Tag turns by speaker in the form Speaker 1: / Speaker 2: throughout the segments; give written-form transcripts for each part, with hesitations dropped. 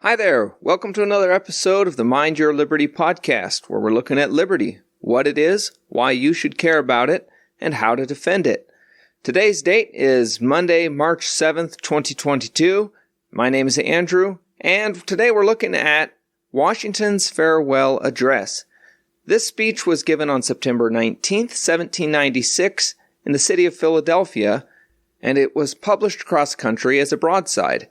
Speaker 1: Hi there. Welcome to another episode of the Mind Your Liberty podcast, where we're looking at liberty, what it is, why you should care about it, and how to defend it. Today's date is Monday, March 7th, 2022. My name is Andrew, and today we're looking at Washington's farewell address. This speech was given on September 19th, 1796, in the city of Philadelphia, and it was published across the country as a broadside.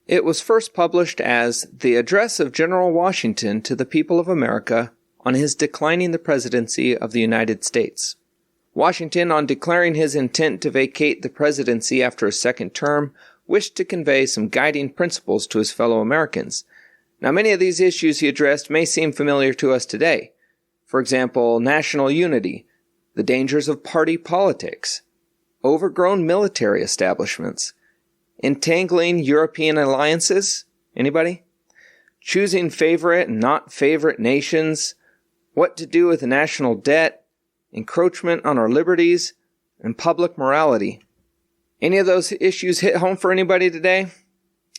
Speaker 1: It was first published as the Address of General Washington to the People of America on his declining the presidency of the United States. Washington, on declaring his intent to vacate the presidency after a second term, wished to convey some guiding principles to his fellow Americans. Now, many of these issues he addressed may seem familiar to us today. For example, national unity, the dangers of party politics, overgrown military establishments, entangling European alliances? Anybody? Choosing favorite and not favorite nations, what to do with the national debt, encroachment on our liberties, and public morality. Any of those issues hit home for anybody today?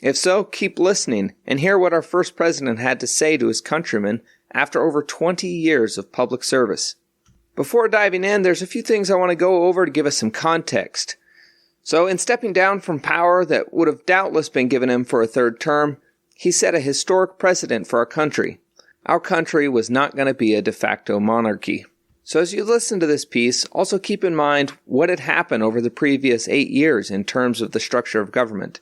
Speaker 1: If so, keep listening and hear what our first president had to say to his countrymen after over 20 years of public service. Before diving in, there's a few things I want to go over to give us some context. So, in stepping down from power that would have doubtless been given him for a third term, he set a historic precedent for our country. Our country was not going to be a de facto monarchy. So as you listen to this piece, also keep in mind what had happened over the previous 8 years in terms of the structure of government.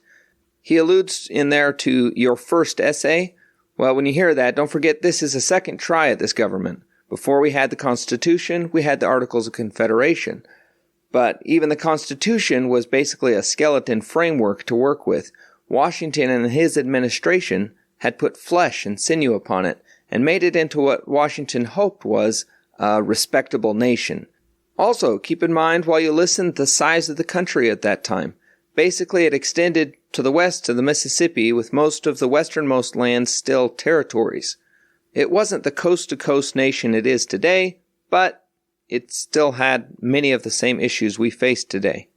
Speaker 1: He alludes in there to your first essay. Well, when you hear that, don't forget this is a second try at this government. Before we had the Constitution, we had the Articles of Confederation. But even the Constitution was basically a skeleton framework to work with. Washington and his administration had put flesh and sinew upon it and made it into what Washington hoped was a respectable nation. Also, keep in mind while you listen the size of the country at that time. Basically, it extended to the west to the Mississippi, with most of the westernmost lands still territories. It wasn't the coast-to-coast nation it is today, but it still had many of the same issues we face today.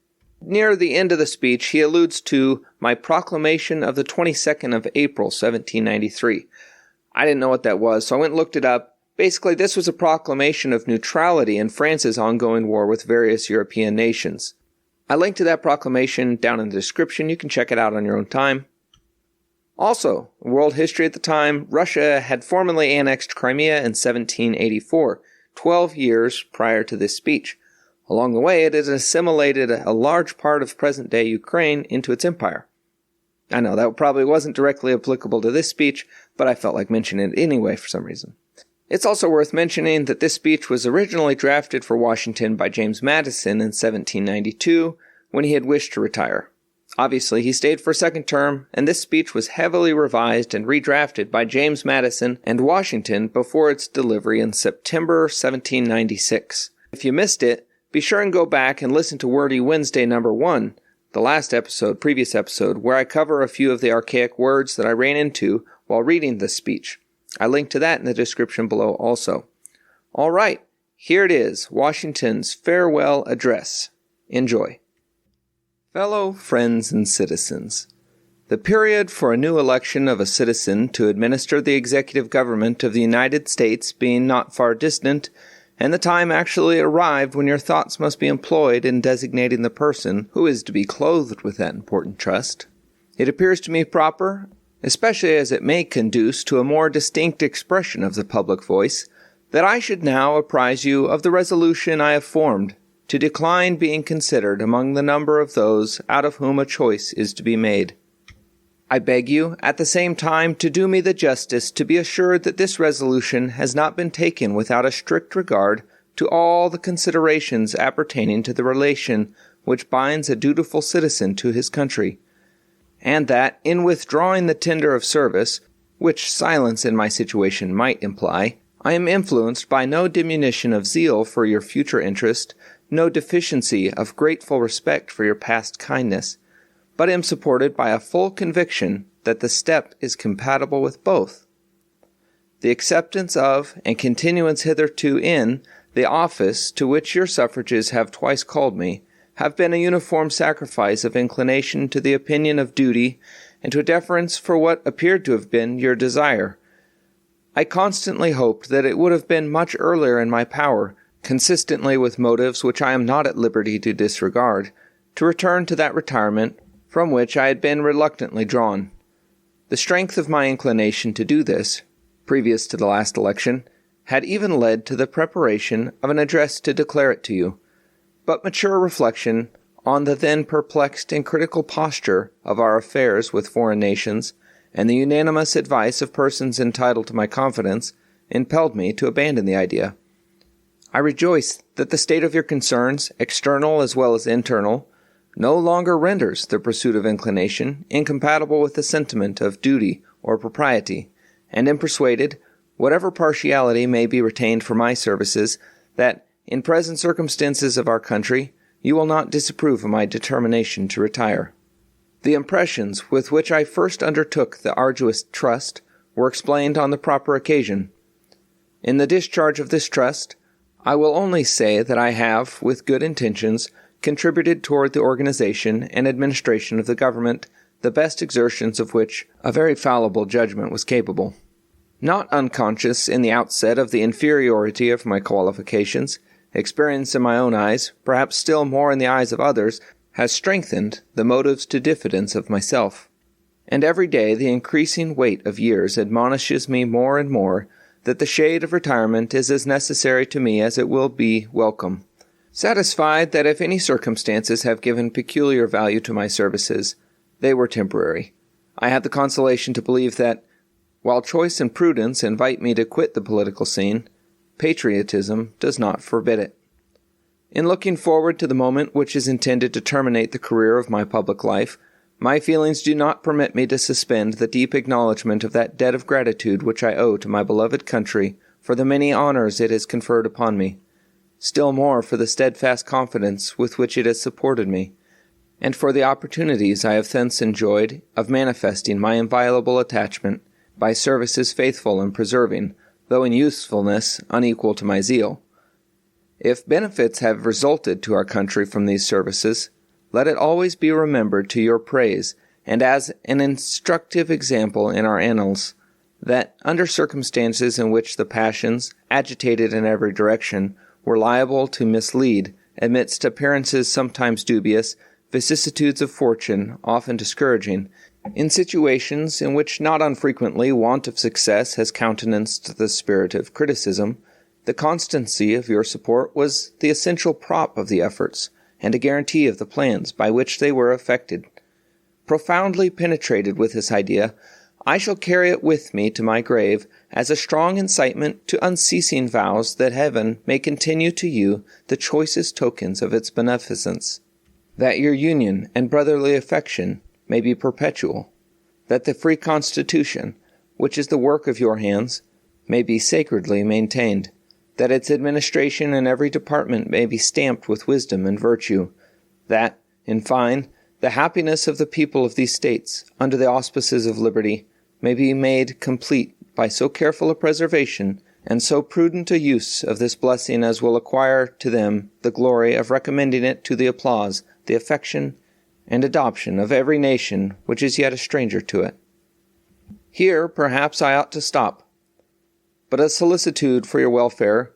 Speaker 1: Near the end of the speech, he alludes to my proclamation of the 22nd of April, 1793. I didn't know what that was, so I went and looked it up. Basically, this was a proclamation of neutrality in France's ongoing war with various European nations. I linked to that proclamation down in the description. You can check it out on your own time. Also, in world history at the time, Russia had formally annexed Crimea in 1784. 12 years prior to this speech. Along the way, it has assimilated a large part of present-day Ukraine into its empire. I know that probably wasn't directly applicable to this speech, but I felt like mentioning it anyway for some reason. It's also worth mentioning that this speech was originally drafted for Washington by James Madison in 1792, when he had wished to retire. Obviously, he stayed for a second term, and this speech was heavily revised and redrafted by James Madison and Washington before its delivery in September 1796. If you missed it, be sure and go back and listen to Wordy Wednesday number 1, the previous episode, where I cover a few of the archaic words that I ran into while reading this speech. I link to that in the description below also. All right, here it is, Washington's farewell address. Enjoy. Fellow friends and citizens, the period for a new election of a citizen to administer the executive government of the United States being not far distant, and the time actually arrived when your thoughts must be employed in designating the person who is to be clothed with that important trust, it appears to me proper, especially as it may conduce to a more distinct expression of the public voice, that I should now apprise you of the resolution I have formed to decline being considered among the number of those out of whom a choice is to be made. I beg you, at the same time, to do me the justice to be assured that this resolution has not been taken without a strict regard to all the considerations appertaining to the relation which binds a dutiful citizen to his country, and that, in withdrawing the tender of service, which silence in my situation might imply, I am influenced by no diminution of zeal for your future interest, no deficiency of grateful respect for your past kindness, but am supported by a full conviction that the step is compatible with both. The acceptance of, and continuance hitherto in, the office to which your suffrages have twice called me, have been a uniform sacrifice of inclination to the opinion of duty, and to a deference for what appeared to have been your desire. I constantly hoped that it would have been much earlier in my power, consistently with motives which I am not at liberty to disregard, to return to that retirement from which I had been reluctantly drawn. The strength of my inclination to do this, previous to the last election, had even led to the preparation of an address to declare it to you. But mature reflection on the then perplexed and critical posture of our affairs with foreign nations, and the unanimous advice of persons entitled to my confidence, impelled me to abandon the idea. I rejoice that the state of your concerns, external as well as internal, no longer renders the pursuit of inclination incompatible with the sentiment of duty or propriety, and am persuaded, whatever partiality may be retained for my services, that, in present circumstances of our country, you will not disapprove of my determination to retire. The impressions with which I first undertook the arduous trust were explained on the proper occasion. In the discharge of this trust, I will only say that I have, with good intentions, contributed toward the organization and administration of the government the best exertions of which a very fallible judgment was capable. Not unconscious in the outset of the inferiority of my qualifications, experience in my own eyes, perhaps still more in the eyes of others, has strengthened the motives to diffidence of myself. And every day the increasing weight of years admonishes me more and more that the shade of retirement is as necessary to me as it will be welcome. Satisfied that if any circumstances have given peculiar value to my services, they were temporary, I have the consolation to believe that, while choice and prudence invite me to quit the political scene, patriotism does not forbid it. In looking forward to the moment which is intended to terminate the career of my public life, my feelings do not permit me to suspend the deep acknowledgment of that debt of gratitude which I owe to my beloved country for the many honors it has conferred upon me, still more for the steadfast confidence with which it has supported me, and for the opportunities I have thence enjoyed of manifesting my inviolable attachment by services faithful and preserving, though in usefulness unequal to my zeal. If benefits have resulted to our country from these services, let it always be remembered to your praise, and as an instructive example in our annals, that under circumstances in which the passions, agitated in every direction, were liable to mislead, amidst appearances sometimes dubious, vicissitudes of fortune often discouraging, in situations in which not unfrequently want of success has countenanced the spirit of criticism, the constancy of your support was the essential prop of the efforts, and a guarantee of the plans by which they were effected. Profoundly penetrated with this idea, I shall carry it with me to my grave as a strong incitement to unceasing vows that heaven may continue to you the choicest tokens of its beneficence, that your union and brotherly affection may be perpetual, that the free constitution, which is the work of your hands, may be sacredly maintained, that its administration in every department may be stamped with wisdom and virtue, that, in fine, the happiness of the people of these states, under the auspices of liberty, may be made complete by so careful a preservation and so prudent a use of this blessing as will acquire to them the glory of recommending it to the applause, the affection, and adoption of every nation which is yet a stranger to it. Here, perhaps, I ought to stop. But a solicitude for your welfare,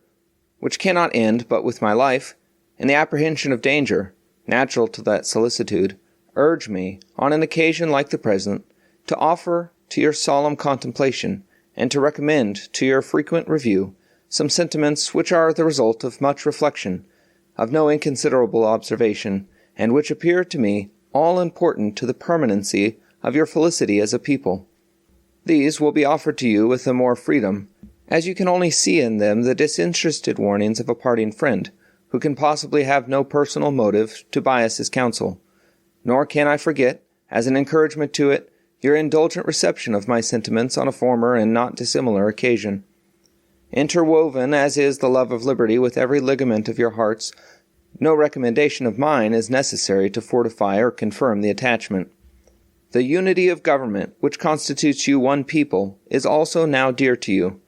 Speaker 1: which cannot end but with my life, and the apprehension of danger, natural to that solicitude, urge me, on an occasion like the present, to offer to your solemn contemplation, and to recommend to your frequent review, some sentiments which are the result of much reflection, of no inconsiderable observation, and which appear to me all important to the permanency of your felicity as a people. These will be offered to you with the more freedom, as you can only see in them the disinterested warnings of a parting friend, who can possibly have no personal motive to bias his counsel. Nor can I forget, as an encouragement to it, your indulgent reception of my sentiments on a former and not dissimilar occasion. Interwoven as is the love of liberty with every ligament of your hearts, no recommendation of mine is necessary to fortify or confirm the attachment. The unity of government, which constitutes you one people, is also now dear to you.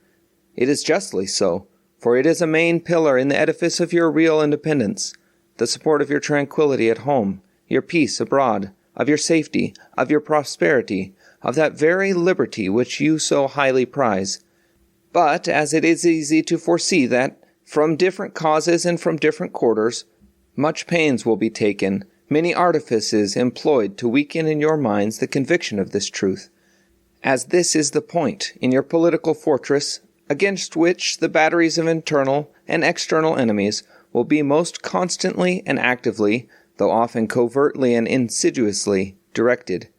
Speaker 1: It is justly so, for it is a main pillar in the edifice of your real independence, the support of your tranquillity at home, your peace abroad, of your safety, of your prosperity, of that very liberty which you so highly prize. But as it is easy to foresee that, from different causes and from different quarters, much pains will be taken, many artifices employed to weaken in your minds the conviction of this truth, as this is the point in your political fortress against which the batteries of internal and external enemies will be most constantly and actively, though often covertly and insidiously, directed.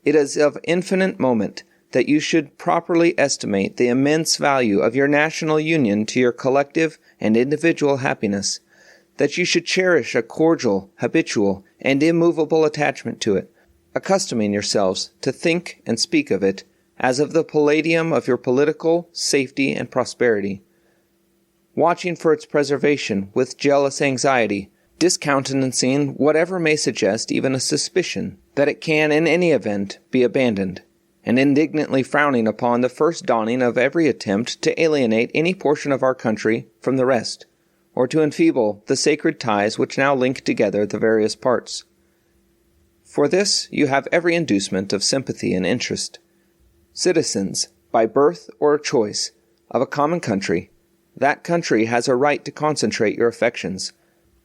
Speaker 1: It is of infinite moment that you should properly estimate the immense value of your national union to your collective and individual happiness, that you should cherish a cordial, habitual, and immovable attachment to it, accustoming yourselves to think and speak of it as of the palladium of your political safety and prosperity, watching for its preservation with jealous anxiety, discountenancing whatever may suggest even a suspicion that it can in any event be abandoned, and indignantly frowning upon the first dawning of every attempt to alienate any portion of our country from the rest, or to enfeeble the sacred ties which now link together the various parts. For this you have every inducement of sympathy and interest. Citizens, by birth or choice, of a common country, that country has a right to concentrate your affections.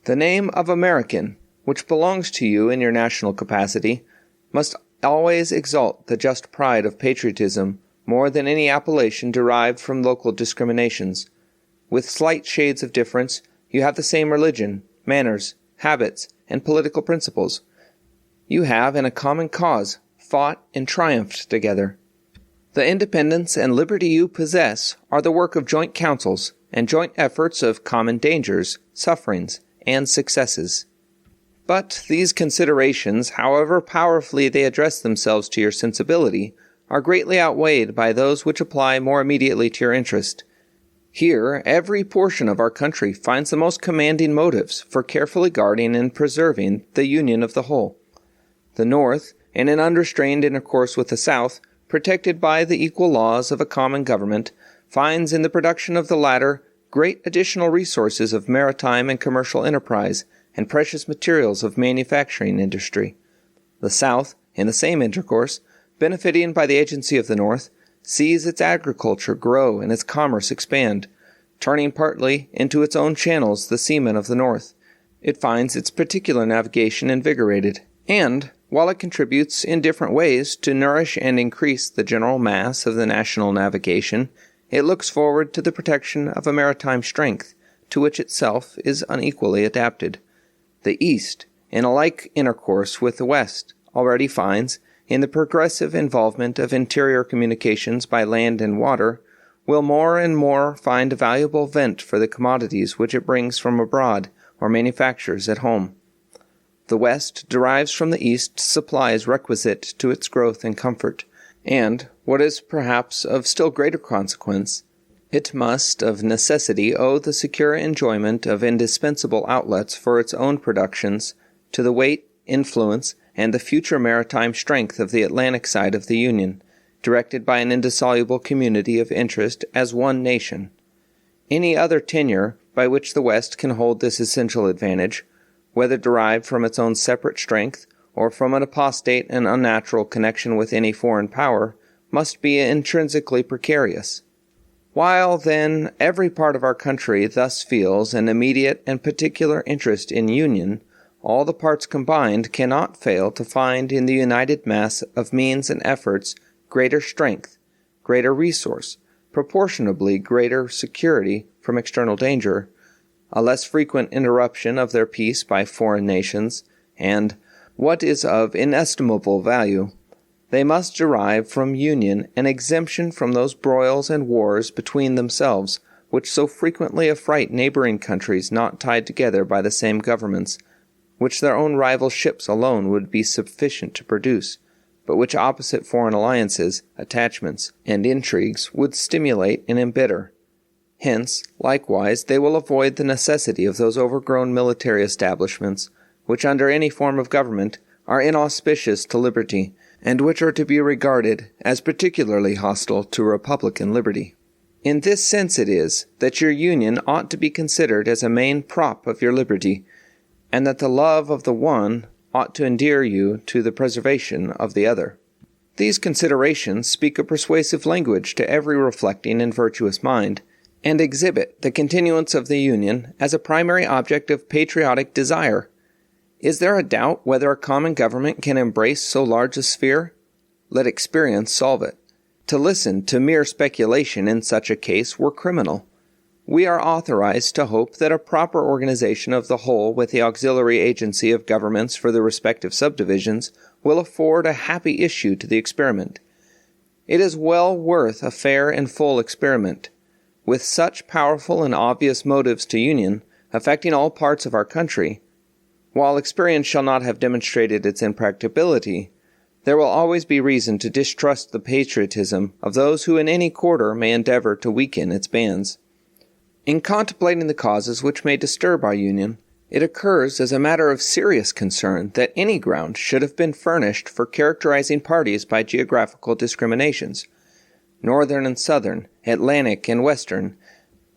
Speaker 1: The name of American, which belongs to you in your national capacity, must always exalt the just pride of patriotism more than any appellation derived from local discriminations. With slight shades of difference, you have the same religion, manners, habits, and political principles. You have, in a common cause, fought and triumphed together. The independence and liberty you possess are the work of joint councils and joint efforts of common dangers, sufferings, and successes. But these considerations, however powerfully they address themselves to your sensibility, are greatly outweighed by those which apply more immediately to your interest. Here, every portion of our country finds the most commanding motives for carefully guarding and preserving the union of the whole. The North, in an unrestrained intercourse with the South, protected by the equal laws of a common government, finds in the production of the latter great additional resources of maritime and commercial enterprise and precious materials of manufacturing industry. The South, in the same intercourse, benefiting by the agency of the North, sees its agriculture grow and its commerce expand, turning partly into its own channels the seamen of the North. It finds its particular navigation invigorated, and, while it contributes in different ways to nourish and increase the general mass of the national navigation, it looks forward to the protection of a maritime strength, to which itself is unequally adapted. The East, in a like intercourse with the West, already finds, in the progressive involvement of interior communications by land and water, will more and more find a valuable vent for the commodities which it brings from abroad or manufactures at home. The West derives from the East supplies requisite to its growth and comfort, and, what is perhaps of still greater consequence, it must of necessity owe the secure enjoyment of indispensable outlets for its own productions to the weight, influence, and the future maritime strength of the Atlantic side of the Union, directed by an indissoluble community of interest as one nation. Any other tenure by which the West can hold this essential advantage, whether derived from its own separate strength or from an apostate and unnatural connection with any foreign power, must be intrinsically precarious. While, then, every part of our country thus feels an immediate and particular interest in union, all the parts combined cannot fail to find in the united mass of means and efforts greater strength, greater resource, proportionably greater security from external danger, a less frequent interruption of their peace by foreign nations, and, what is of inestimable value, they must derive from union an exemption from those broils and wars between themselves, which so frequently affright neighboring countries not tied together by the same governments, which their own rival ships alone would be sufficient to produce, but which opposite foreign alliances, attachments, and intrigues would stimulate and embitter. Hence, likewise, they will avoid the necessity of those overgrown military establishments, which under any form of government are inauspicious to liberty, and which are to be regarded as particularly hostile to republican liberty. In this sense it is that your union ought to be considered as a main prop of your liberty, and that the love of the one ought to endear you to the preservation of the other. These considerations speak a persuasive language to every reflecting and virtuous mind, and exhibit the continuance of the Union as a primary object of patriotic desire. Is there a doubt whether a common government can embrace so large a sphere? Let experience solve it. To listen to mere speculation in such a case were criminal. We are authorized to hope that a proper organization of the whole with the auxiliary agency of governments for the respective subdivisions will afford a happy issue to the experiment. It is well worth a fair and full experiment. With such powerful and obvious motives to union, affecting all parts of our country, while experience shall not have demonstrated its impracticability, there will always be reason to distrust the patriotism of those who in any quarter may endeavor to weaken its bands. In contemplating the causes which may disturb our Union, it occurs as a matter of serious concern that any ground should have been furnished for characterizing parties by geographical discriminations, northern and southern, Atlantic and western,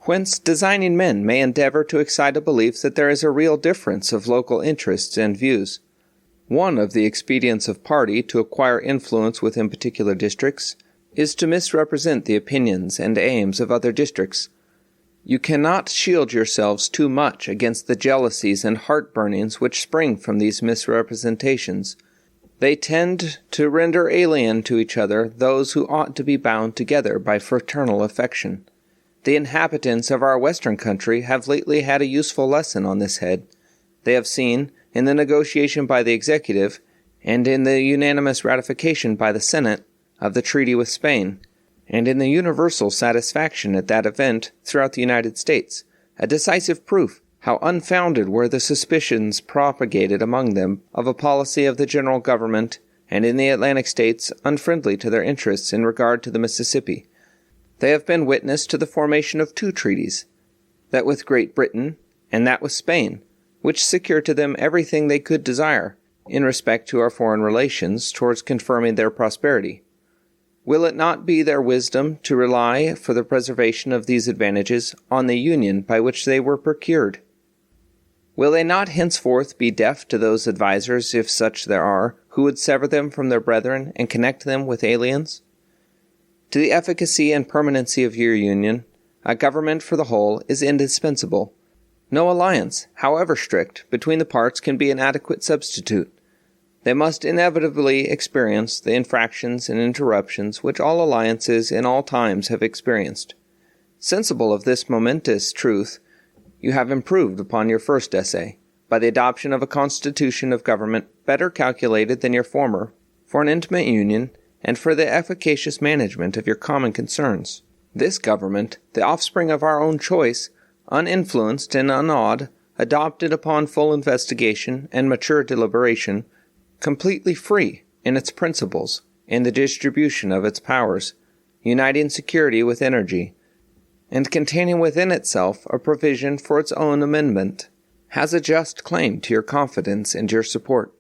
Speaker 1: whence designing men may endeavor to excite a belief that there is a real difference of local interests and views. One of the expedients of party to acquire influence within particular districts is to misrepresent the opinions and aims of other districts. You cannot shield yourselves too much against the jealousies and heart-burnings which spring from these misrepresentations. They tend to render alien to each other those who ought to be bound together by fraternal affection. The inhabitants of our western country have lately had a useful lesson on this head. They have seen, in the negotiation by the executive, and in the unanimous ratification by the Senate, of the treaty with Spain, and in the universal satisfaction at that event throughout the United States, a decisive proof how unfounded were the suspicions propagated among them of a policy of the general government, and in the Atlantic States unfriendly to their interests in regard to the Mississippi. They have been witness to the formation of two treaties, that with Great Britain and that with Spain, which secure to them everything they could desire in respect to our foreign relations towards confirming their prosperity. Will it not be their wisdom to rely for the preservation of these advantages on the union by which they were procured? Will they not henceforth be deaf to those advisers, if such there are, who would sever them from their brethren and connect them with aliens? To the efficacy and permanency of your union, a government for the whole is indispensable. No alliance, however strict, between the parts can be an adequate substitute. They must inevitably experience the infractions and interruptions which all alliances in all times have experienced. Sensible of this momentous truth, you have improved upon your first essay, by the adoption of a constitution of government better calculated than your former, for an intimate union, and for the efficacious management of your common concerns. This government, the offspring of our own choice, uninfluenced and unawed, adopted upon full investigation and mature deliberation, completely free in its principles, in the distribution of its powers, uniting security with energy, and containing within itself a provision for its own amendment, has a just claim to your confidence and your support.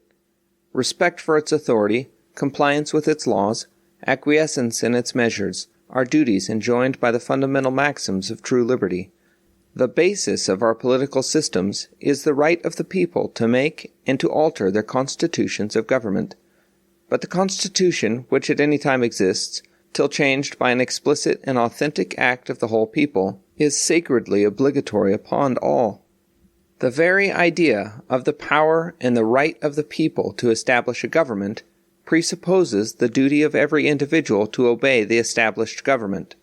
Speaker 1: Respect for its authority, compliance with its laws, acquiescence in its measures, are duties enjoined by the fundamental maxims of true liberty. The basis of our political systems is the right of the people to make and to alter their constitutions of government. But the constitution, which at any time exists, till changed by an explicit and authentic act of the whole people, is sacredly obligatory upon all. The very idea of the power and the right of the people to establish a government presupposes the duty of every individual to obey the established government.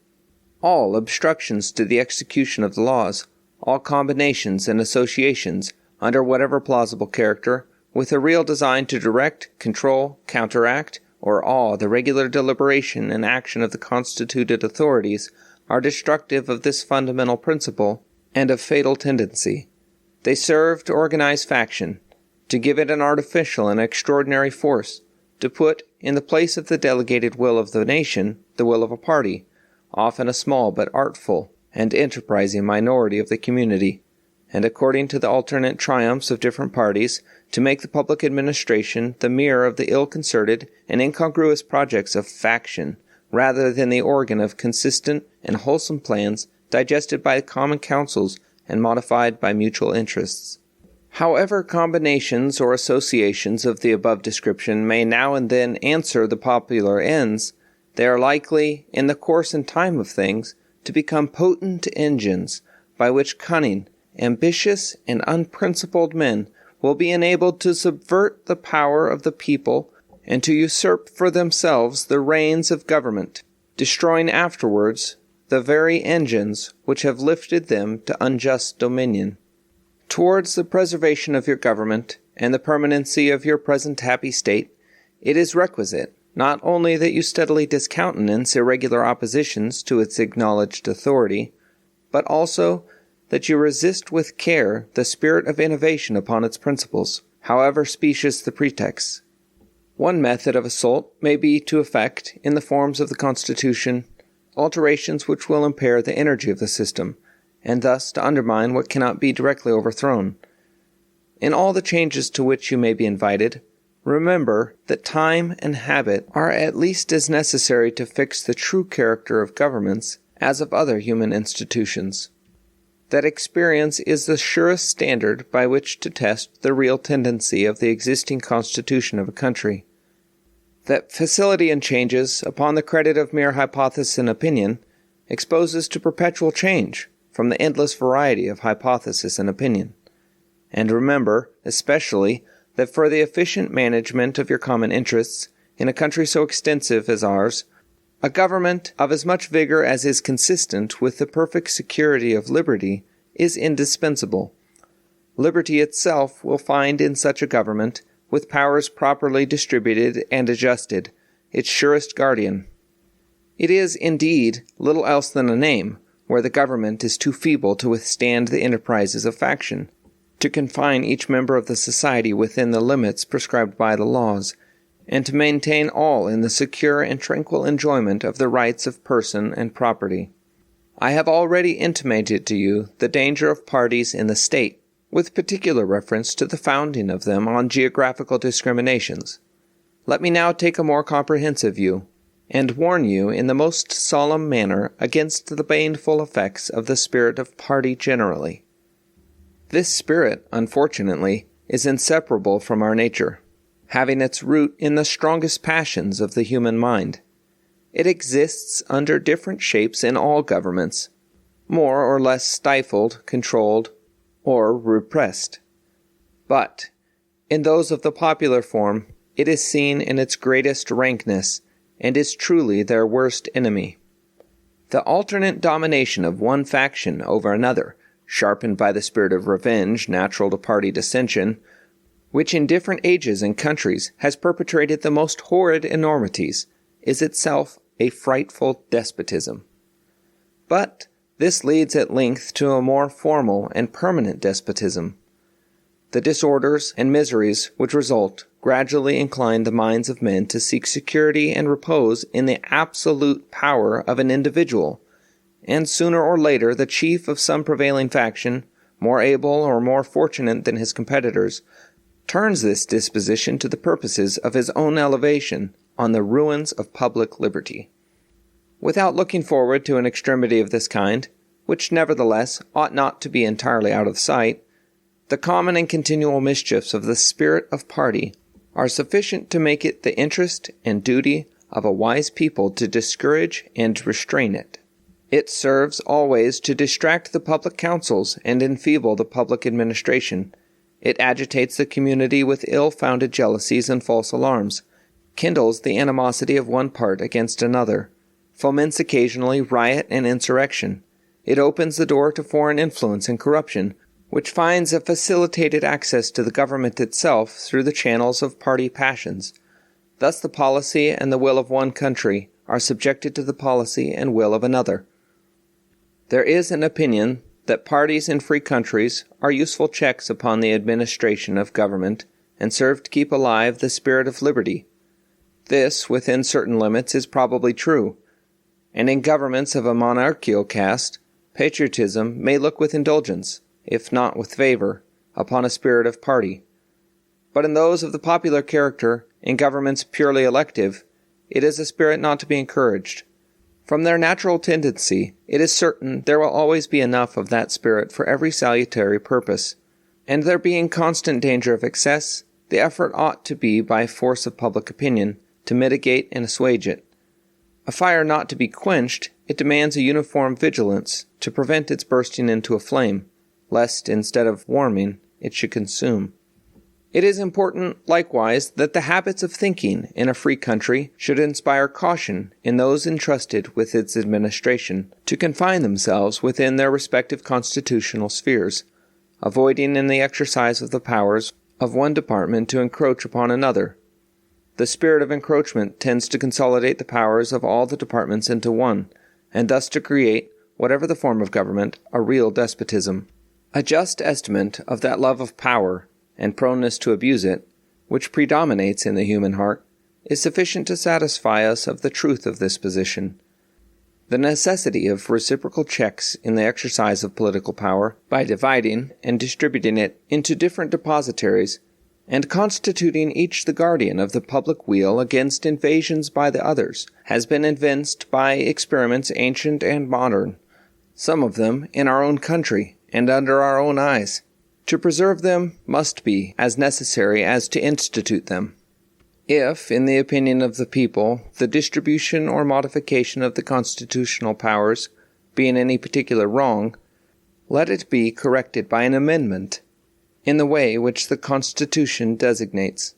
Speaker 1: All obstructions to the execution of the laws, all combinations and associations, under whatever plausible character, with a real design to direct, control, counteract, or awe the regular deliberation and action of the constituted authorities, are destructive of this fundamental principle and of fatal tendency. They serve to organize faction, to give it an artificial and extraordinary force, to put, in the place of the delegated will of the nation, the will of a party, often a small but artful and enterprising minority of the community, and according to the alternate triumphs of different parties, to make the public administration the mirror of the ill-concerted and incongruous projects of faction, rather than the organ of consistent and wholesome plans digested by common councils and modified by mutual interests. However, combinations or associations of the above description may now and then answer the popular ends, they are likely, in the course and time of things, to become potent engines by which cunning, ambitious, and unprincipled men will be enabled to subvert the power of the people and to usurp for themselves the reins of government, destroying afterwards the very engines which have lifted them to unjust dominion. Towards the preservation of your government and the permanency of your present happy state, it is requisite not only that you steadily discountenance irregular oppositions to its acknowledged authority, but also that you resist with care the spirit of innovation upon its principles, however specious the pretexts. One method of assault may be to effect, in the forms of the Constitution, alterations which will impair the energy of the system, and thus to undermine what cannot be directly overthrown. In all the changes to which you may be invited, remember that time and habit are at least as necessary to fix the true character of governments as of other human institutions. That experience is the surest standard by which to test the real tendency of the existing constitution of a country. That facility in changes, upon the credit of mere hypothesis and opinion, exposes to perpetual change from the endless variety of hypothesis and opinion. And remember, especially, that for the efficient management of your common interests, in a country so extensive as ours, a government of as much vigor as is consistent with the perfect security of liberty is indispensable. Liberty itself will find in such a government, with powers properly distributed and adjusted, its surest guardian. It is, indeed, little else than a name, where the government is too feeble to withstand the enterprises of faction, to confine each member of the society within the limits prescribed by the laws, and to maintain all in the secure and tranquil enjoyment of the rights of person and property. I have already intimated to you the danger of parties in the state, with particular reference to the founding of them on geographical discriminations. Let me now take a more comprehensive view, and warn you in the most solemn manner against the baneful effects of the spirit of party generally. This spirit, unfortunately, is inseparable from our nature, having its root in the strongest passions of the human mind. It exists under different shapes in all governments, more or less stifled, controlled, or repressed. But, in those of the popular form, it is seen in its greatest rankness, and is truly their worst enemy. The alternate domination of one faction over another, sharpened by the spirit of revenge natural to party dissension, which in different ages and countries has perpetrated the most horrid enormities, is itself a frightful despotism. But this leads at length to a more formal and permanent despotism. The disorders and miseries which result gradually incline the minds of men to seek security and repose in the absolute power of an individual, and sooner or later the chief of some prevailing faction, more able or more fortunate than his competitors, turns this disposition to the purposes of his own elevation on the ruins of public liberty. Without looking forward to an extremity of this kind, which nevertheless ought not to be entirely out of sight, the common and continual mischiefs of the spirit of party are sufficient to make it the interest and duty of a wise people to discourage and restrain it. It serves always to distract the public councils and enfeeble the public administration. It agitates the community with ill-founded jealousies and false alarms, kindles the animosity of one part against another, foments occasionally riot and insurrection. It opens the door to foreign influence and corruption, which finds a facilitated access to the government itself through the channels of party passions. Thus the policy and the will of one country are subjected to the policy and will of another. There is an opinion that parties in free countries are useful checks upon the administration of government and serve to keep alive the spirit of liberty. This, within certain limits, is probably true, and in governments of a monarchical caste, patriotism may look with indulgence, if not with favor, upon a spirit of party. But in those of the popular character, in governments purely elective, it is a spirit not to be encouraged. From their natural tendency, it is certain there will always be enough of that spirit for every salutary purpose. and there being constant danger of excess, the effort ought to be by force of public opinion to mitigate and assuage it. A fire not to be quenched, it demands a uniform vigilance to prevent its bursting into a flame, lest, instead of warming, it should consume. It is important, likewise, that the habits of thinking in a free country should inspire caution in those entrusted with its administration to confine themselves within their respective constitutional spheres, avoiding in the exercise of the powers of one department to encroach upon another. The spirit of encroachment tends to consolidate the powers of all the departments into one, and thus to create, whatever the form of government, a real despotism. A just estimate of that love of power and proneness to abuse it, which predominates in the human heart, is sufficient to satisfy us of the truth of this position. The necessity of reciprocal checks in the exercise of political power, by dividing and distributing it into different depositaries, and constituting each the guardian of the public weal against invasions by the others, has been evinced by experiments ancient and modern, some of them in our own country and under our own eyes. To preserve them must be as necessary as to institute them. If, in the opinion of the people, the distribution or modification of the constitutional powers be in any particular wrong, let it be corrected by an amendment in the way which the Constitution designates.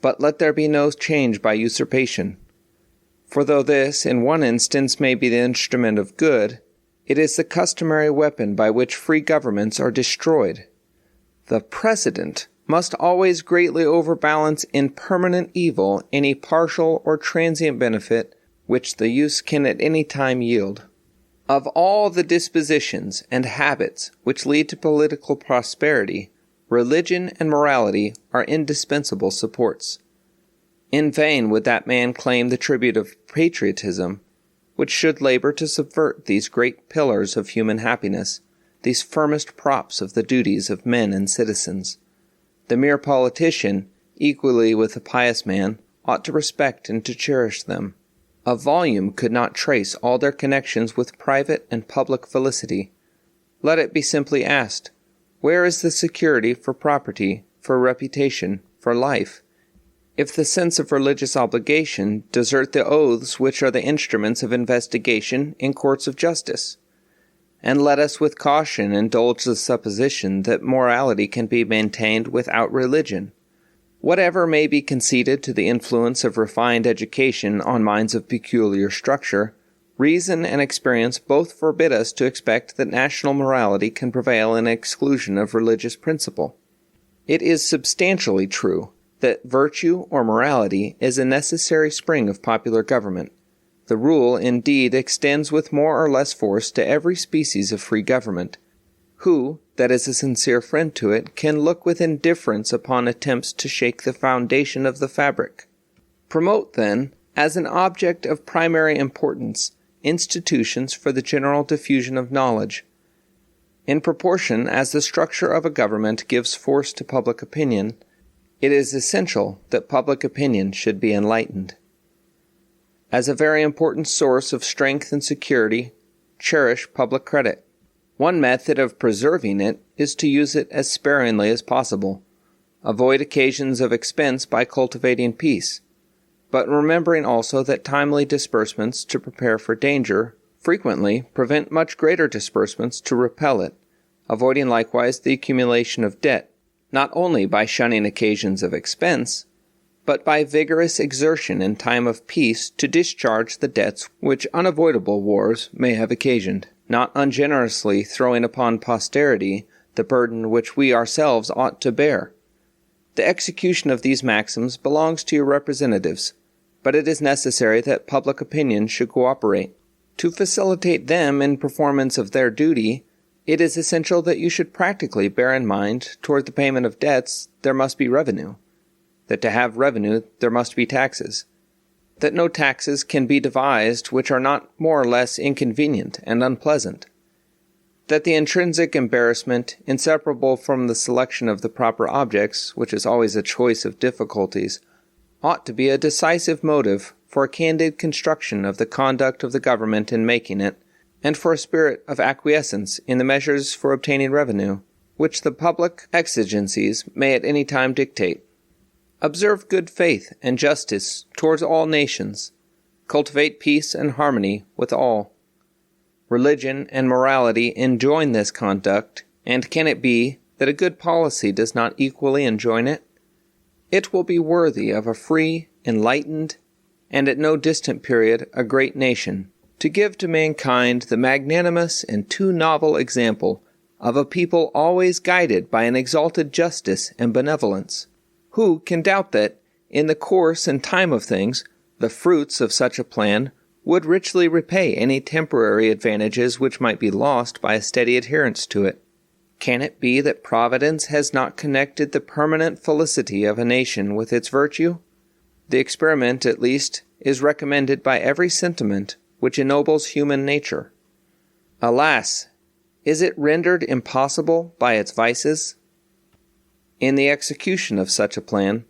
Speaker 1: But let there be no change by usurpation. For though this, in one instance, may be the instrument of good, it is the customary weapon by which free governments are destroyed. The precedent must always greatly overbalance in permanent evil any partial or transient benefit which the use can at any time yield. Of all the dispositions and habits which lead to political prosperity, religion and morality are indispensable supports. In vain would that man claim the tribute of patriotism, which should labor to subvert these great pillars of human happiness, these firmest props of the duties of men and citizens. The mere politician, equally with the pious man, ought to respect and to cherish them. A volume could not trace all their connections with private and public felicity. Let it be simply asked, where is the security for property, for reputation, for life, if the sense of religious obligation desert the oaths which are the instruments of investigation in courts of justice? And let us with caution indulge the supposition that morality can be maintained without religion. Whatever may be conceded to the influence of refined education on minds of peculiar structure, reason and experience both forbid us to expect that national morality can prevail in exclusion of religious principle. It is substantially true that virtue or morality is a necessary spring of popular government. The rule, indeed, extends with more or less force to every species of free government. Who, that is a sincere friend to it, can look with indifference upon attempts to shake the foundation of the fabric? Promote, then, as an object of primary importance, institutions for the general diffusion of knowledge. In proportion as the structure of a government gives force to public opinion, it is essential that public opinion should be enlightened. As a very important source of strength and security, cherish public credit. One method of preserving it is to use it as sparingly as possible. Avoid occasions of expense by cultivating peace, but remembering also that timely disbursements to prepare for danger frequently prevent much greater disbursements to repel it, avoiding likewise the accumulation of debt, not only by shunning occasions of expense, but by vigorous exertion in time of peace to discharge the debts which unavoidable wars may have occasioned, not ungenerously throwing upon posterity the burden which we ourselves ought to bear. The execution of these maxims belongs to your representatives, but it is necessary that public opinion should cooperate. To facilitate them in performance of their duty, it is essential that you should practically bear in mind, toward the payment of debts, there must be revenue. That to have revenue, there must be taxes. That no taxes can be devised which are not more or less inconvenient and unpleasant. That the intrinsic embarrassment, inseparable from the selection of the proper objects, which is always a choice of difficulties, ought to be a decisive motive for a candid construction of the conduct of the government in making it, and for a spirit of acquiescence in the measures for obtaining revenue. which the public exigencies may at any time dictate. Observe good faith and justice towards all nations. Cultivate peace and harmony with all. Religion and morality enjoin this conduct, and can it be that a good policy does not equally enjoin it? It will be worthy of a free, enlightened, and at no distant period a great nation, to give to mankind the magnanimous and too novel example of a people always guided by an exalted justice and benevolence. Who can doubt that, in the course and time of things, the fruits of such a plan would richly repay any temporary advantages which might be lost by a steady adherence to it? Can it be that Providence has not connected the permanent felicity of a nation with its virtue? The experiment, at least, is recommended by every sentiment which ennobles human nature. Alas! Is it rendered impossible by its vices? In the execution of such a plan,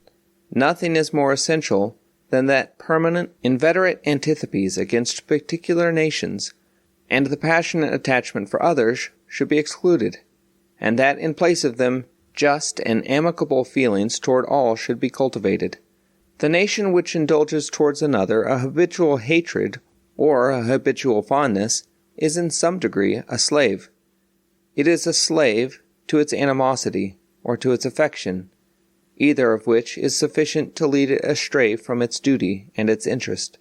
Speaker 1: nothing is more essential than that permanent, inveterate antipathies against particular nations and the passionate attachment for others should be excluded, and that in place of them just and amicable feelings toward all should be cultivated. The nation which indulges towards another a habitual hatred or a habitual fondness is in some degree a slave. It is a slave to its animosity or to its affection, either of which is sufficient to lead it astray from its duty and its interest.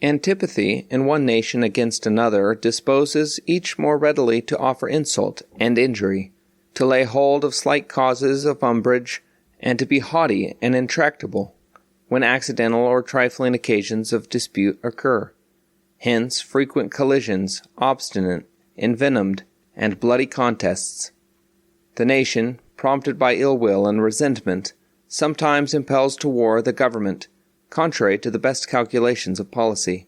Speaker 1: Antipathy in one nation against another disposes each more readily to offer insult and injury, to lay hold of slight causes of umbrage, and to be haughty and intractable when accidental or trifling occasions of dispute occur. Hence frequent collisions, obstinate, envenomed, and bloody contests. The nation, prompted by ill will and resentment, sometimes impels to war the government, contrary to the best calculations of policy.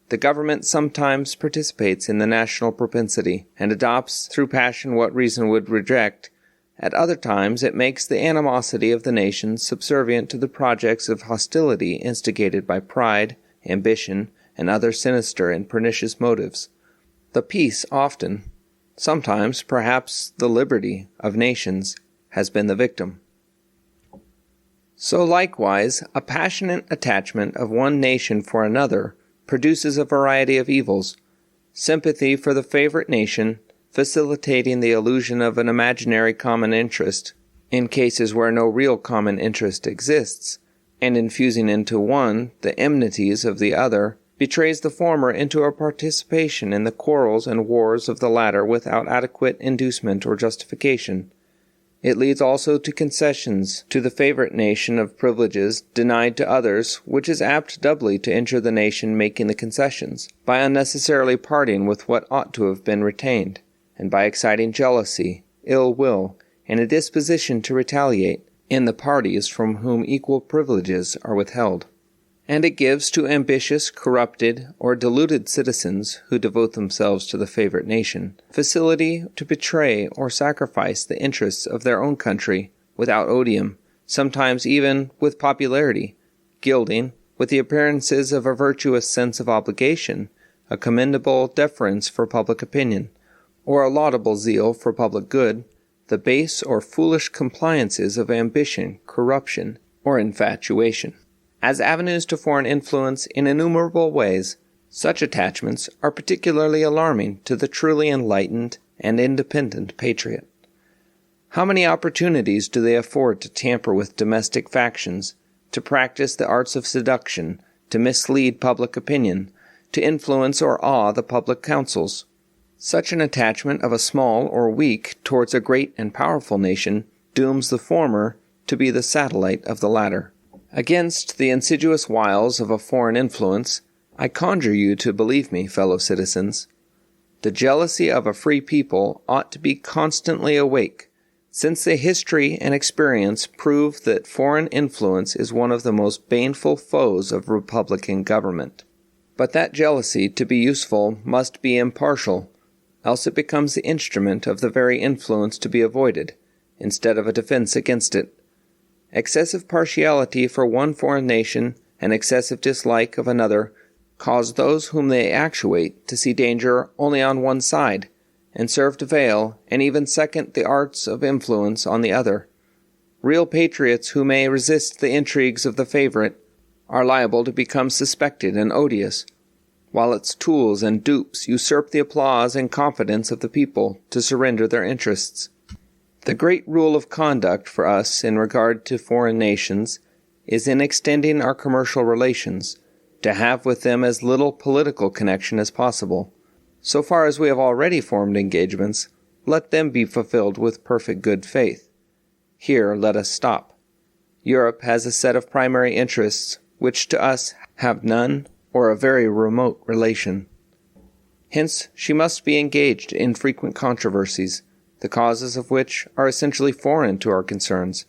Speaker 1: The government sometimes participates in the national propensity, and adopts through passion what reason would reject. At other times it makes the animosity of the nation subservient to the projects of hostility instigated by pride, ambition, and other sinister and pernicious motives. The peace often, sometimes perhaps the liberty, of nations has been the victim. So likewise, a passionate attachment of one nation for another produces a variety of evils. Sympathy for the favorite nation, facilitating the illusion of an imaginary common interest, in cases where no real common interest exists, and infusing into one the enmities of the other, betrays the former into a participation in the quarrels and wars of the latter without adequate inducement or justification. It leads also to concessions to the favorite nation of privileges denied to others, which is apt doubly to injure the nation making the concessions, by unnecessarily parting with what ought to have been retained, and by exciting jealousy, ill will, and a disposition to retaliate in the parties from whom equal privileges are withheld. And it gives to ambitious, corrupted, or deluded citizens who devote themselves to the favorite nation facility to betray or sacrifice the interests of their own country without odium, sometimes even with popularity, gilding, with the appearances of a virtuous sense of obligation, a commendable deference for public opinion, or a laudable zeal for public good, the base or foolish compliances of ambition, corruption, or infatuation. As avenues to foreign influence in innumerable ways, such attachments are particularly alarming to the truly enlightened and independent patriot. How many opportunities do they afford to tamper with domestic factions, to practice the arts of seduction, to mislead public opinion, to influence or awe the public councils? Such an attachment of a small or weak towards a great and powerful nation dooms the former to be the satellite of the latter. Against the insidious wiles of a foreign influence, I conjure you to believe me, fellow citizens. The jealousy of a free people ought to be constantly awake, since the history and experience prove that foreign influence is one of the most baneful foes of republican government. But that jealousy, to be useful, must be impartial, else it becomes the instrument of the very influence to be avoided, instead of a defense against it. Excessive partiality for one foreign nation and excessive dislike of another cause those whom they actuate to see danger only on one side, and serve to veil and even second the arts of influence on the other. Real patriots who may resist the intrigues of the favorite are liable to become suspected and odious, while its tools and dupes usurp the applause and confidence of the people to surrender their interests. The great rule of conduct for us in regard to foreign nations is in extending our commercial relations, to have with them as little political connection as possible. So far as we have already formed engagements, let them be fulfilled with perfect good faith. Here let us stop. Europe has a set of primary interests which to us have none or a very remote relation. Hence she must be engaged in frequent controversies, the causes of which are essentially foreign to our concerns.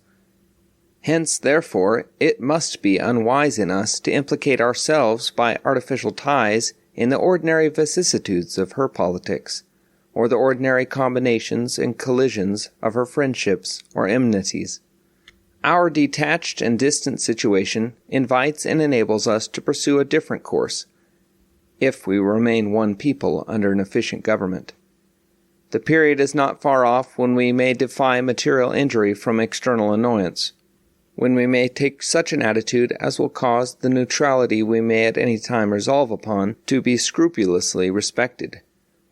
Speaker 1: Hence, therefore, it must be unwise in us to implicate ourselves by artificial ties in the ordinary vicissitudes of her politics, or the ordinary combinations and collisions of her friendships or enmities. Our detached and distant situation invites and enables us to pursue a different course, if we remain one people under an efficient government. The period is not far off when we may defy material injury from external annoyance, when we may take such an attitude as will cause the neutrality we may at any time resolve upon to be scrupulously respected,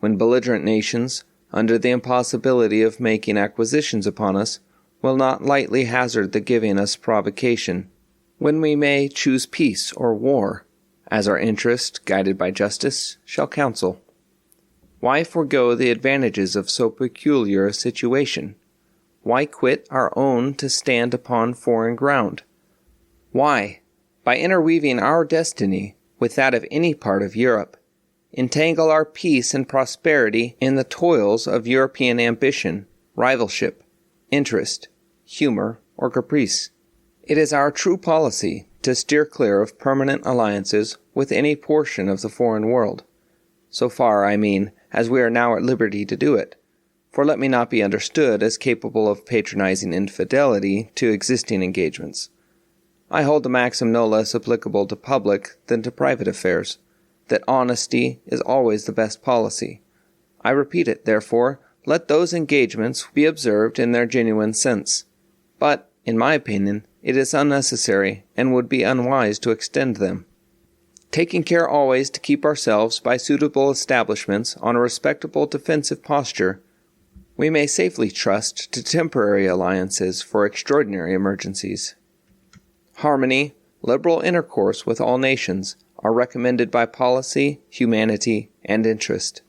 Speaker 1: when belligerent nations, under the impossibility of making acquisitions upon us, will not lightly hazard the giving us provocation, when we may choose peace or war, as our interest, guided by justice, shall counsel. Why forego the advantages of so peculiar a situation? Why quit our own to stand upon foreign ground? Why, by interweaving our destiny with that of any part of Europe, entangle our peace and prosperity in the toils of European ambition, rivalship, interest, humor, or caprice? It is our true policy to steer clear of permanent alliances with any portion of the foreign world, so far, I mean, as we are now at liberty to do it. For let me not be understood as capable of patronizing infidelity to existing engagements. I hold the maxim no less applicable to public than to private affairs, that honesty is always the best policy. I repeat it, therefore, let those engagements be observed in their genuine sense. But, in my opinion, it is unnecessary and would be unwise to extend them. Taking care always to keep ourselves by suitable establishments on a respectable defensive posture, we may safely trust to temporary alliances for extraordinary emergencies. Harmony, liberal intercourse with all nations are recommended by policy, humanity, and interest.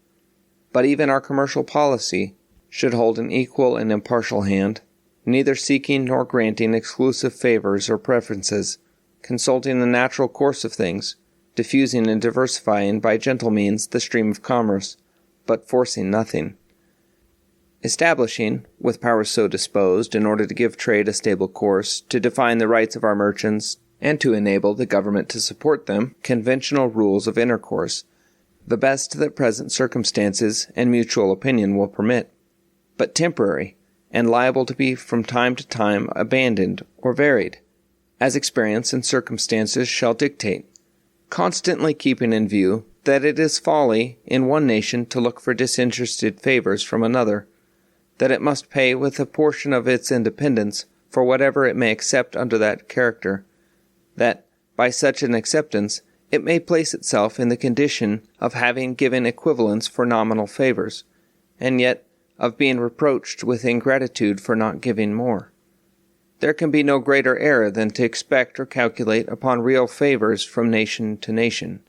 Speaker 1: But even our commercial policy should hold an equal and impartial hand, neither seeking nor granting exclusive favors or preferences, consulting the natural course of things, diffusing and diversifying by gentle means the stream of commerce, but forcing nothing. Establishing, with powers so disposed, in order to give trade a stable course, to define the rights of our merchants, and to enable the government to support them, conventional rules of intercourse, the best that present circumstances and mutual opinion will permit, but temporary, and liable to be from time to time abandoned or varied, as experience and circumstances shall dictate, constantly keeping in view that it is folly in one nation to look for disinterested favors from another, that it must pay with a portion of its independence for whatever it may accept under that character, that, by such an acceptance, it may place itself in the condition of having given equivalents for nominal favors, and yet of being reproached with ingratitude for not giving more. There can be no greater error than to expect or calculate upon real favors from nation to nation.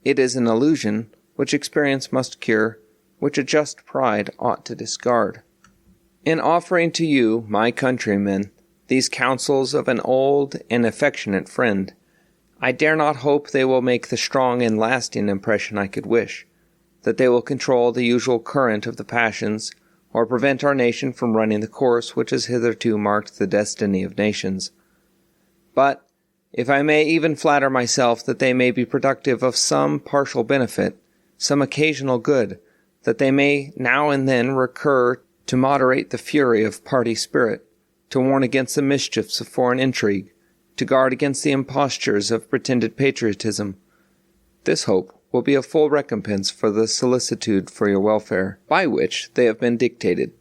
Speaker 1: It is an illusion which experience must cure, which a just pride ought to discard. In offering to you, my countrymen, these counsels of an old and affectionate friend, I dare not hope they will make the strong and lasting impression I could wish, that they will control the usual current of the passions, or prevent our nation from running the course which has hitherto marked the destiny of nations. But, if I may even flatter myself that they may be productive of some partial benefit, some occasional good, that they may now and then recur to moderate the fury of party spirit, to warn against the mischiefs of foreign intrigue, to guard against the impostures of pretended patriotism, this hope will be a full recompense for the solicitude for your welfare, by which they have been dictated.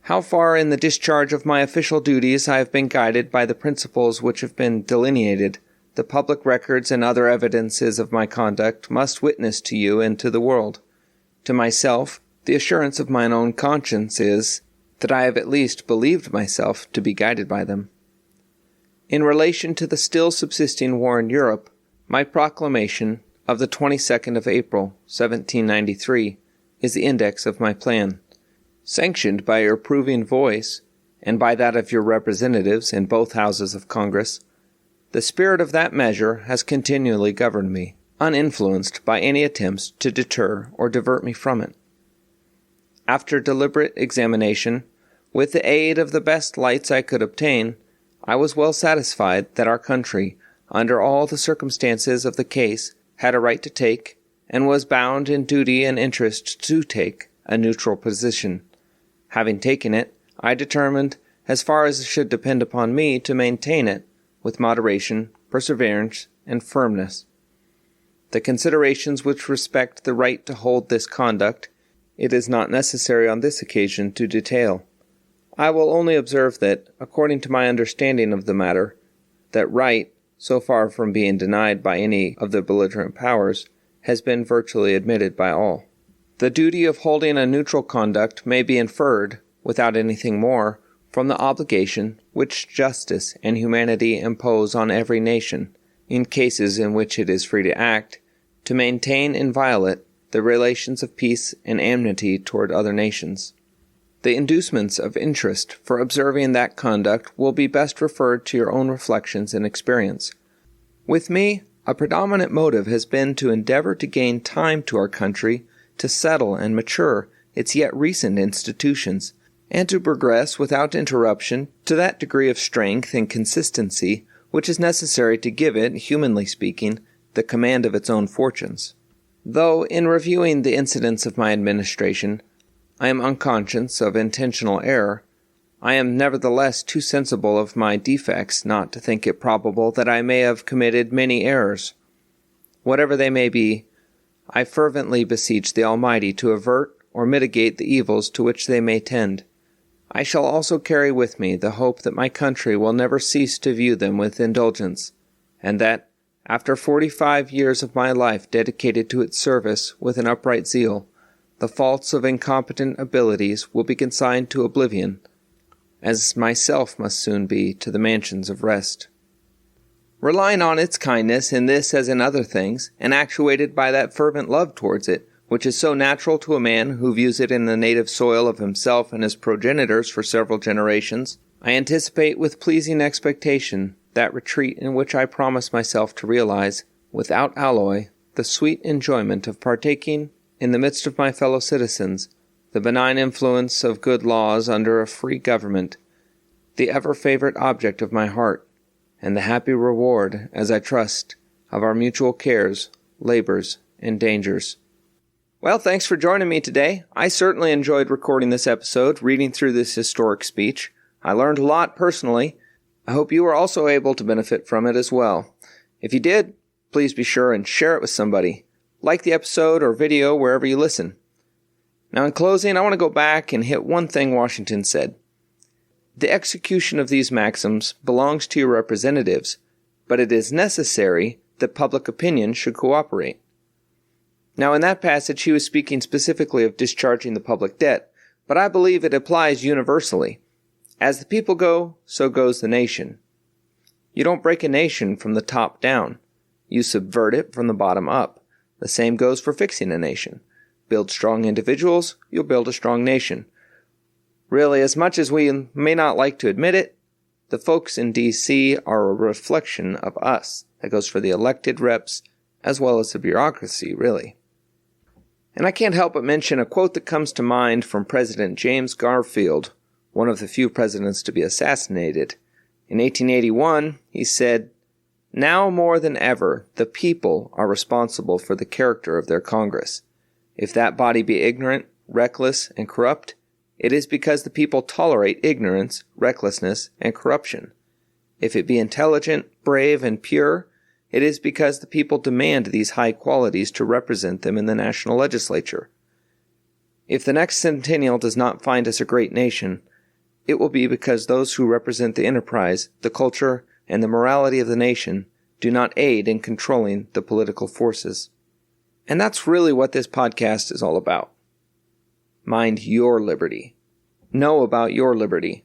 Speaker 1: How far in the discharge of my official duties I have been guided by the principles which have been delineated, the public records and other evidences of my conduct must witness to you and to the world. To myself, the assurance of mine own conscience is, that I have at least believed myself to be guided by them. In relation to the still subsisting war in Europe, my proclamation of the 22nd of April, 1793, is the index of my plan. Sanctioned by your approving voice, and by that of your representatives in both houses of Congress, the spirit of that measure has continually governed me, uninfluenced by any attempts to deter or divert me from it. After deliberate examination, with the aid of the best lights I could obtain, I was well satisfied that our country, under all the circumstances of the case, had a right to take, and was bound in duty and interest to take, a neutral position. Having taken it, I determined, as far as it should depend upon me, to maintain it, with moderation, perseverance, and firmness. The considerations which respect the right to hold this conduct, it is not necessary on this occasion to detail. I will only observe that, according to my understanding of the matter, that right, so far from being denied by any of the belligerent powers, has been virtually admitted by all. The duty of holding a neutral conduct may be inferred, without anything more, from the obligation which justice and humanity impose on every nation, in cases in which it is free to act, to maintain inviolate the relations of peace and amity toward other nations. The inducements of interest for observing that conduct will be best referred to your own reflections and experience. With me, a predominant motive has been to endeavor to gain time to our country to settle and mature its yet recent institutions, and to progress without interruption to that degree of strength and consistency which is necessary to give it, humanly speaking, the command of its own fortunes. Though, in reviewing the incidents of my administration, I am unconscious of intentional error, I am nevertheless too sensible of my defects not to think it probable that I may have committed many errors. Whatever they may be, I fervently beseech the Almighty to avert or mitigate the evils to which they may tend. I shall also carry with me the hope that my country will never cease to view them with indulgence, and that, after 45 years of my life dedicated to its service with an upright zeal, the faults of incompetent abilities will be consigned to oblivion, as myself must soon be to the mansions of rest. Relying on its kindness in this as in other things, and actuated by that fervent love towards it, which is so natural to a man who views it in the native soil of himself and his progenitors for several generations, I anticipate with pleasing expectation that retreat in which I promise myself to realize, without alloy, the sweet enjoyment of partaking, in the midst of my fellow citizens, the benign influence of good laws under a free government, the ever-favorite object of my heart, and the happy reward, as I trust, of our mutual cares, labors, and dangers. Well, thanks for joining me today. I certainly enjoyed recording this episode, reading through this historic speech. I learned a lot personally. I hope you were also able to benefit from it as well. If you did, please be sure and share it with somebody. Like the episode or video wherever you listen. Now, in closing, I want to go back and hit one thing Washington said. The execution of these maxims belongs to your representatives, but it is necessary that public opinion should cooperate. Now, in that passage, he was speaking specifically of discharging the public debt, but I believe it applies universally. As the people go, so goes the nation. You don't break a nation from the top down. You subvert it from the bottom up. The same goes for fixing a nation. Build strong individuals, you'll build a strong nation. Really, as much as we may not like to admit it, the folks in D.C. are a reflection of us. That goes for the elected reps as well as the bureaucracy, really. And I can't help but mention a quote that comes to mind from President James Garfield, one of the few presidents to be assassinated. In 1881, he said, "Now more than ever, the people are responsible for the character of their Congress. If that body be ignorant, reckless, and corrupt, it is because the people tolerate ignorance, recklessness, and corruption. If it be intelligent, brave, and pure, it is because the people demand these high qualities to represent them in the national legislature. If the next centennial does not find us a great nation, it will be because those who represent the enterprise, the culture, and the morality of the nation do not aid in controlling the political forces. And that's really what this podcast is all about. Mind your liberty. Know about your liberty.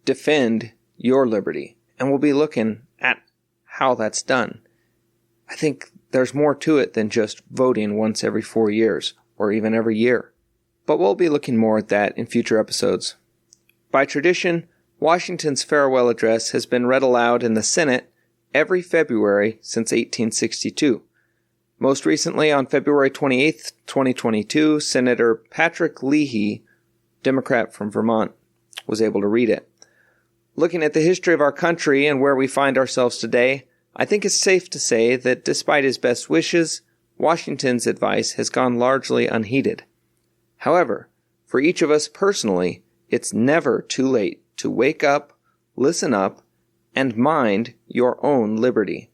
Speaker 1: Defend your liberty. And we'll be looking at how that's done. I think there's more to it than just voting once every 4 years, or even every year. But we'll be looking more at that in future episodes. By tradition, Washington's farewell address has been read aloud in the Senate every February since 1862. Most recently, on February 28, 2022, Senator Patrick Leahy, Democrat from Vermont, was able to read it. Looking at the history of our country and where we find ourselves today, I think it's safe to say that despite his best wishes, Washington's advice has gone largely unheeded. However, for each of us personally, it's never too late to wake up, listen up, and mind your own liberty.